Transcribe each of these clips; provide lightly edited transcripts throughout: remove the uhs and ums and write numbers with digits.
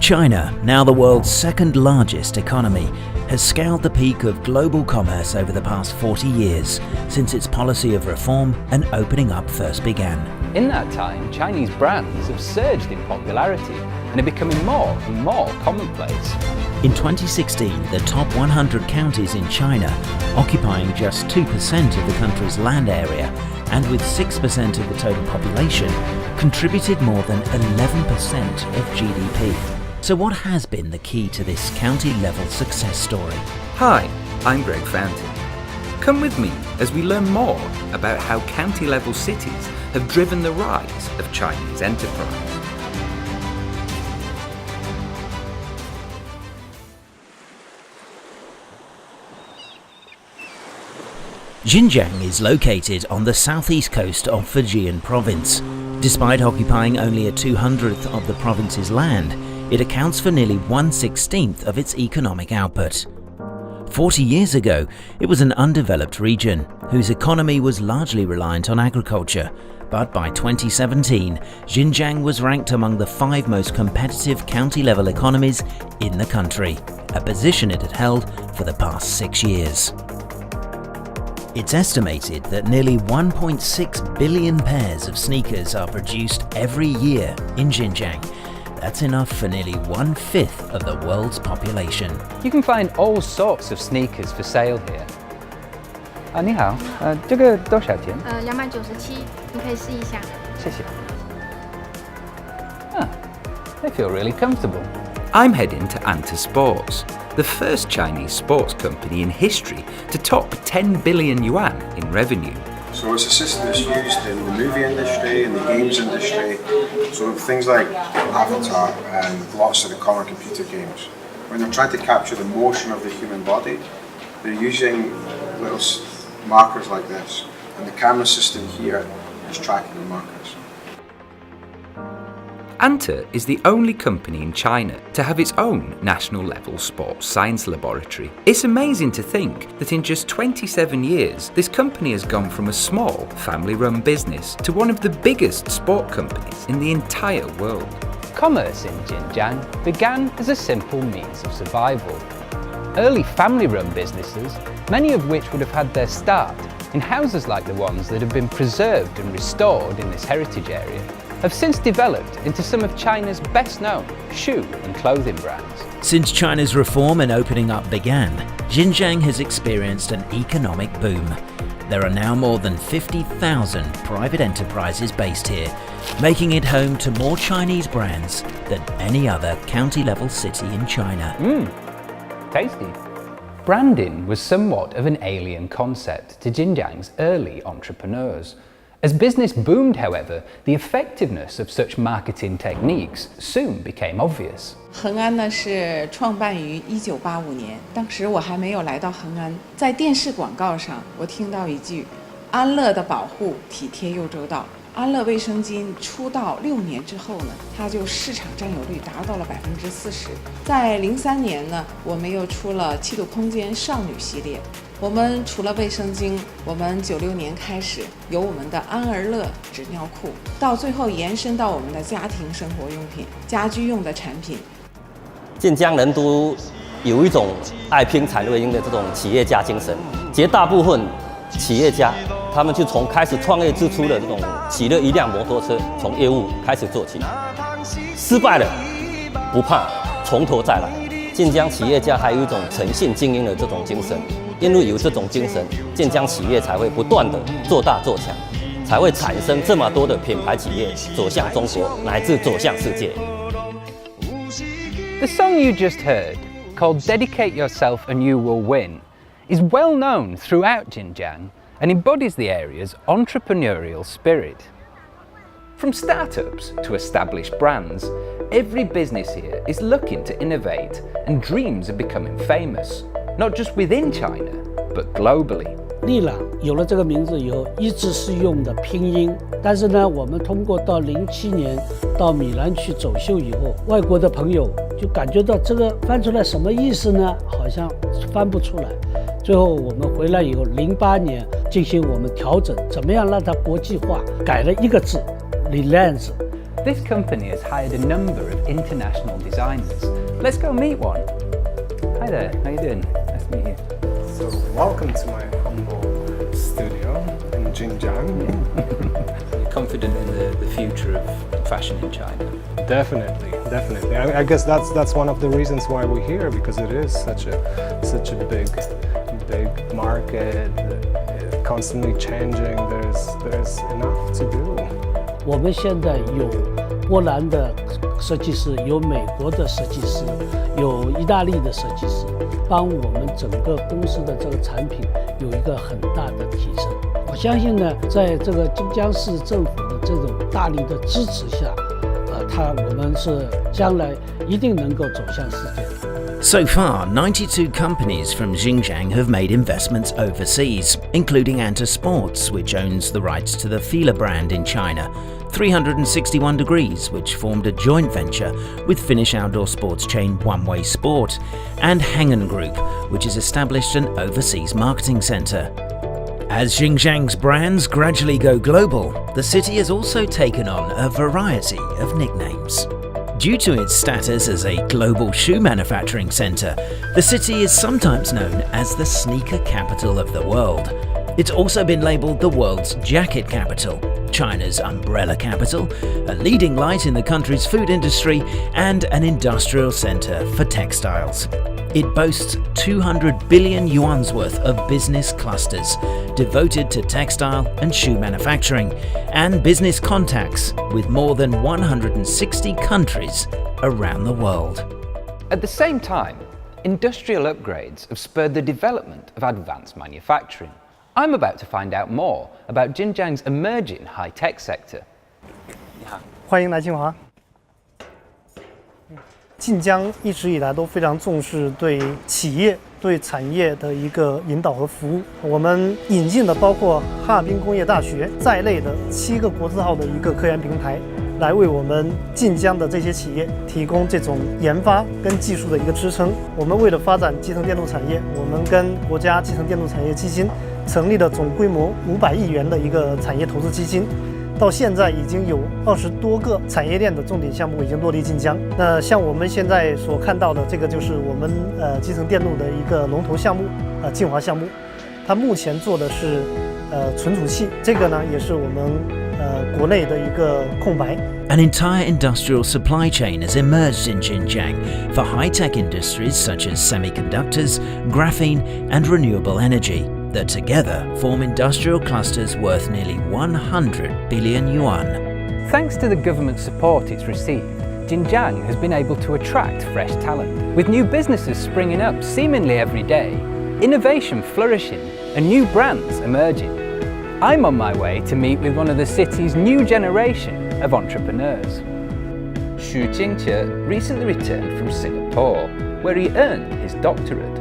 China, now the world's second largest economy, has scaled the peak of global commerce over the past 40 years, since its policy of reform and opening up first began. In that time, Chinese brands have surged in popularity and are becoming more and more commonplace. In 2016, the top 100 counties in China, occupying just 2% of the country's land area and with 6% of the total population, contributed more than 11% of GDP. So what has been the key to this county-level success story? Hi, I'm Greg Fountain. Come with me as we learn more about how county-level cities have driven the rise of Chinese enterprise. Jinjiang is located on the southeast coast of Fujian province. Despite occupying only a 200th of the province's land, it accounts for nearly 1/16 of its economic output. 40 years ago, it was an undeveloped region whose economy was largely reliant on agriculture. But by 2017, Jinjiang was ranked among the 5 most competitive county-level economies in the country, a position it had held for the past 6 years. It's estimated that nearly 1.6 billion pairs of sneakers are produced every year in Jinjiang. That's enough for nearly 1/5 of the world's population. You can find all sorts of sneakers for sale here. 你好，这个多少钱？297，你可以试一下。谢谢。They feel really comfortable. I'm heading to Anta Sports, the first Chinese sports company in history to top 10 billion yuan in revenue. So it's a system that's used in the movie industry and the games industry, so things like Avatar and lots of the common computer games. When they're trying to capture the motion of the human body, they're using little markers like this, and the camera system here is tracking the markers. Anta is the only company in China to have its own national-level sports science laboratory. It's amazing to think that in just 27 years, this company has gone from a small, family-run business to one of the biggest sport companies in the entire world. Commerce in Jinjiang began as a simple means of survival. Early family-run businesses, many of which would have had their start in houses like the ones that have been preserved and restored in this heritage area, have since developed into some of China's best-known shoe and clothing brands. Since China's reform and opening up began, Jinjiang has experienced an economic boom. There are now more than 50,000 private enterprises based here, making it home to more Chinese brands than any other county-level city in China. Tasty. Branding was somewhat of an alien concept to Jinjiang's early entrepreneurs. As business boomed, however, the effectiveness of such marketing techniques soon became obvious. 恒安呢是创办于1985年，当时我还没有来到恒安，在电视广告上，我听到一句“安乐的保护体贴又周到”。安乐卫生巾出道6年之后呢，它就市场占有率达到了40%。在03年呢，我们又出了7度空间少女系列。我们除了卫生巾，我们96年开始有我们的安儿乐纸尿裤，到最后延伸到我们的家庭生活用品、家居用的产品。晋江人都有一种爱拼才会赢的这种企业家精神，绝大部分企业家他们就从开始创业之初的这种骑了一辆摩托车，从业务开始做起，失败了不怕，从头再来。晋江企业家还有一种诚信经营的这种精神。因为有这种精神，晋江企业才会不断的做大做强，才会产生这么多的品牌企业走向中国，乃至走向世界。The song you just heard, called Dedicate Yourself and You Will Win, is well known throughout Jinjiang and embodies the area's entrepreneurial spirit. From startups to established brands, every business here is looking to innovate and dreams of becoming famous. Not just within China, but globally. 丽朗有了这个名字以后，一直是用的拼音。但是呢，我们通过到07年到米兰去走秀以后，外国的朋友就感觉到这个翻出来什么意思呢？好像翻不出来。最后我们回来以后，08年进行我们调整，怎么样让它国际化？改了一个字 ，relance， this company has hired a number of international designers. Let's go meet one. Hi there, how you doing? Nice to meet you. So welcome to my humble studio in Jinjiang. You're confident in the future of fashion in China? Definitely. I guess that's one of the reasons why we're here, because it is such a big market, constantly changing. There's enough to do. 我们现在有波兰的设计师，有美国的设计师，有意大利的设计师，帮我们整个公司的这个产品有一个很大的提升。我相信呢，在这个金江市政府的这种大力的支持下，我们是将来一定能够走向世界。So far, 92 companies from Jinjiang have made investments overseas, including Anta Sports, which owns the rights to the Fila brand in China, 361 Degrees, which formed a joint venture with Finnish outdoor sports chain One Way Sport, and Hangen Group, which has established an overseas marketing centre. As Jinjiang's brands gradually go global, the city has also taken on a variety of nicknames. Due to its status as a global shoe manufacturing centre, the city is sometimes known as the sneaker capital of the world. It's also been labelled the world's jacket capital, China's umbrella capital, a leading light in the country's food industry, and an industrial centre for textiles. It boasts 200 billion yuan's worth of business clusters devoted to textile and shoe manufacturing, and business contacts with more than 160 countries around the world. At the same time, industrial upgrades have spurred the development of advanced manufacturing. I'm about to find out more about Jinjiang's emerging high-tech sector. 欢迎来清华。晋江一直以来都非常重视对企业、对产业的一个引导和服务。我们引进了包括哈尔滨工业大学在内的7个国字号的一个科研平台，来为我们晋江的这些企业提供这种研发跟技术的一个支撑。我们为了发展集成电路产业，我们跟国家集成电路产业基金成立了总规模500亿元的一个产业投资基金。到现在已经有20多个产业链的重点项目已经落地晋江。那像我们现在所看到的，这个就是我们集成电路的一个龙头项目，晋华项目。它目前做的是存储器，这个呢也是我们国内的一个空白。An entire industrial supply chain has emerged in Jinjiang for high-tech industries such as semiconductors, graphene, and renewable energy, that together form industrial clusters worth nearly 100 billion yuan. Thanks to the government support it's received, Jinjiang has been able to attract fresh talent, with new businesses springing up seemingly every day, innovation flourishing, and new brands emerging. I'm on my way to meet with one of the city's new generation of entrepreneurs. Xu Jingqie recently returned from Singapore, where he earned his doctorate.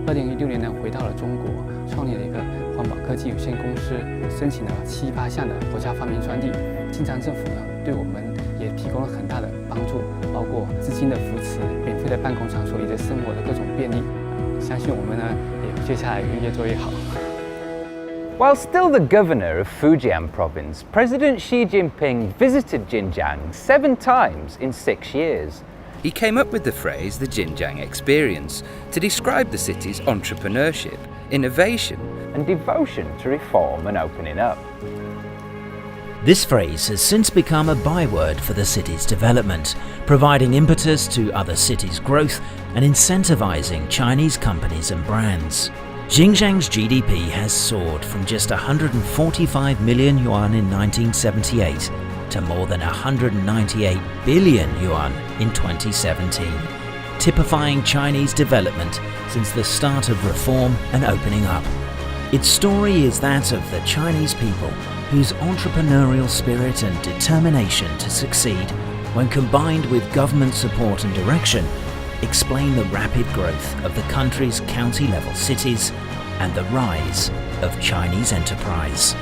2016年呢，回到了中国，创立了一个环保科技有限公司，申请了7、8项的国家发明专利。晋江政府呢，对我们也提供了很大的帮助，包括资金的扶持、免费的办公场所以及生活的各种便利。相信我们呢，也接下来越做越好。While still the governor of Fujian province, President Xi Jinping visited Jinjiang 7 times in 6 years. He came up with the phrase the Jinjiang experience to describe the city's entrepreneurship, innovation, and devotion to reform and opening up. This phrase has since become a byword for the city's development, providing impetus to other cities' growth and incentivizing Chinese companies and brands. Jinjiang's GDP has soared from just 145 million yuan in 1978 to more than 198 billion yuan in 2017, typifying Chinese development since the start of reform and opening up. Its story is that of the Chinese people, whose entrepreneurial spirit and determination to succeed, when combined with government support and direction, explain the rapid growth of the country's county-level cities and the rise of Chinese enterprise.